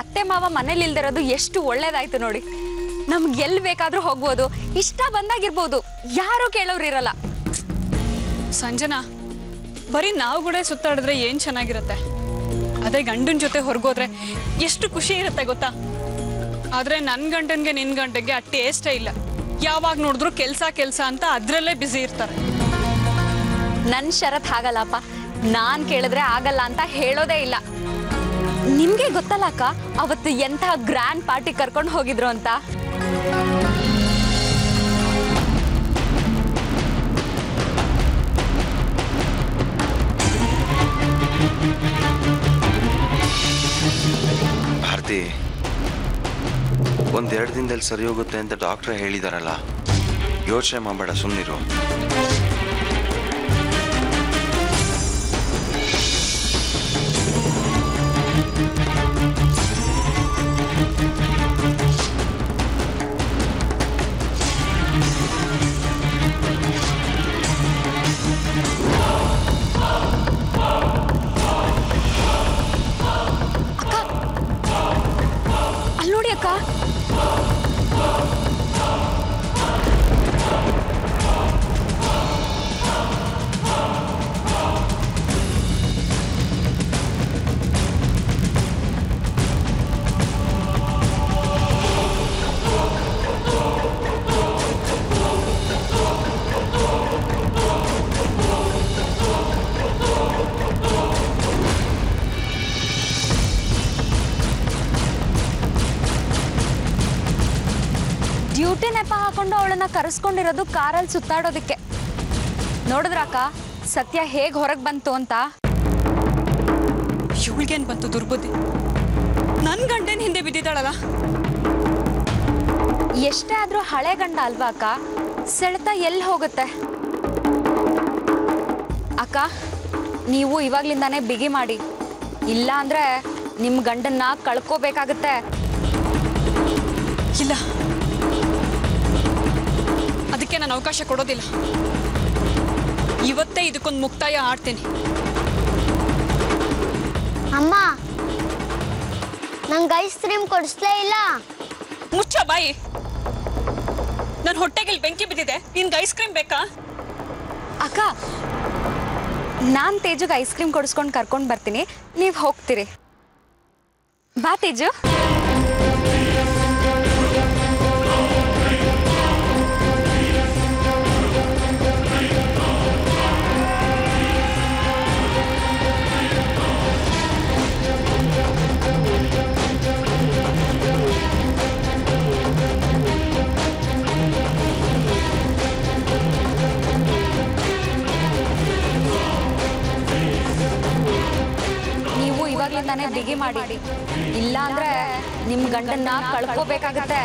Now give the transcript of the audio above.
ಅತ್ತೆ ಮಾವ ಮನೇಲಿ ಇಲ್ದಿರೋದು ಎಷ್ಟು ಒಳ್ಳೇದಾಯ್ತು ನೋಡಿ. ನಮ್ಗೆ ಎಲ್ಲಿ ಬೇಕಾದ್ರೂ ಹೋಗ್ಬೋದು, ಇಷ್ಟ ಬಂದಾಗಿರ್ಬೋದು, ಯಾರು ಕೇಳೋರು ಇರಲ್ಲ. ಸಂಜನಾ, ಬರೀ ನಾವು ಕೂಡ ಸುತ್ತಾಡಿದ್ರೆ ಏನ್ ಚೆನ್ನಾಗಿರುತ್ತೆ. ಅದೇ ಗಂಡನ ಜೊತೆ ಹೊರಗೋದ್ರೆ ಎಷ್ಟು ಖುಷಿ ಇರುತ್ತೆ ಗೊತ್ತಾ. ಆದ್ರೆ ನನ್ ಗಂಡನ್ಗೆ ನಿನ್ ಗಂಡನ್ಗೆ ಆ ಟೇಸ್ಟೇ ಇಲ್ಲ. ಯಾವಾಗ ನೋಡಿದ್ರು ಕೆಲ್ಸ ಅಂತ ಅದ್ರಲ್ಲೇ ಬ್ಯುಸಿ ಇರ್ತಾರೆ. ನನ್ ಶರತ್ ಹಾಗಲ್ಲಪ್ಪ. ನಾನ್ ಕೇಳಿದ್ರೆ ಆಗಲ್ಲ ಅಂತ ಹೇಳೋದೇ ಇಲ್ಲ. ನಿಮ್ಗೆ ಗೊತ್ತಲ್ಲ ಅಕ್ಕ, ಅವತ್ತು ಎಂಥ ಗ್ರ್ಯಾಂಡ್ ಪಾರ್ಟಿ ಕರ್ಕೊಂಡು ಹೋಗಿದ್ರು ಅಂತ. ಭಾರತಿ, ಒಂದೆರಡು ದಿನದಲ್ಲಿ ಸರಿ ಹೋಗುತ್ತೆ ಅಂತ ಡಾಕ್ಟ್ರೇ ಹೇಳಿದಾರಲ್ಲ, ಯೋಚನೆ ಮಾಡಬೇಡ, ಸುಮ್ಮನಿರು. ನೋಡಿ ಅಕ್ಕ, ಡ್ಯೂಟಿ ನೆಪ ಹಾಕೊಂಡು ಅವಳನ್ನ ಕರೆಸ್ಕೊಂಡಿರೋದು ಕಾರಲ್ಲಿ ಸುತ್ತಾಡೋದಕ್ಕೆ. ನೋಡಿದ್ರಕ್ಕ ಸತ್ಯ ಹೇಗ್ ಹೊರಗೆ ಬಂತು ಅಂತ. ಇವಳಿಗೇನ್ ಬಂತು ದುರ್ಬುದ್ಧಿ? ನನ್ ಗಂಡನ ಹಿಂದೆ ಬಿದ್ದಿದ್ದಾಳಲ್ಲ. ಎಷ್ಟೇ ಆದ್ರೂ ಹಳೆ ಗಂಡ ಅಲ್ವಾ ಅಕ್ಕ, ಸೆಳೆತ ಎಲ್ಲಿ ಹೋಗುತ್ತೆ. ಅಕ್ಕ, ನೀವು ಇವಾಗ್ಲಿಂದಾನೇ ಬಿಗಿ ಮಾಡಿ, ಇಲ್ಲ ಅಂದ್ರೆ ನಿಮ್ ಗಂಡನ್ನ ಕಳ್ಕೋಬೇಕಾಗತ್ತೆ. ಇಲ್ಲ, ಅದಕ್ಕೆ ನಾನು ಅವಕಾಶ ಕೊಡೋದಿಲ್ಲ. ಇವತ್ತೇ ಇದಕ್ಕೊಂದು ಮುಕ್ತಾಯ ಆಡ್ತೀನಿ. ಅಮ್ಮ, ನಂಗೆ ಐಸ್ ಕ್ರೀಮ್ ಕೊಡಿಸ್ಲೇ ಇಲ್ಲ. ಮುಚ್ಚ ಬಾಯಿ. ನನ್ನ ಹೊಟ್ಟೆಗೆ ಬೆಂಕಿ ಬಿದ್ದಿದೆ, ನಿನ್ಗೆ ಐಸ್ ಕ್ರೀಮ್ ಬೇಕಾ? ಅಕ್ಕ, ನಾನ್ ತೇಜುಗೆ ಐಸ್ ಕ್ರೀಮ್ ಕೊಡಿಸ್ಕೊಂಡು ಕರ್ಕೊಂಡು ಬರ್ತೀನಿ, ನೀವು ಹೋಗ್ತೀರಿ. ಬಾ ತೇಜು. ಇವಾಗ್ಲಿಂದಾನೇ ಬಿಗಿ ಮಾಡಿ, ಇಲ್ಲ ಅಂದ್ರೆ ನಿಮ್ ಗಂಡನ್ನ ಕಳ್ಕೋಬೇಕಾಗತ್ತೆ.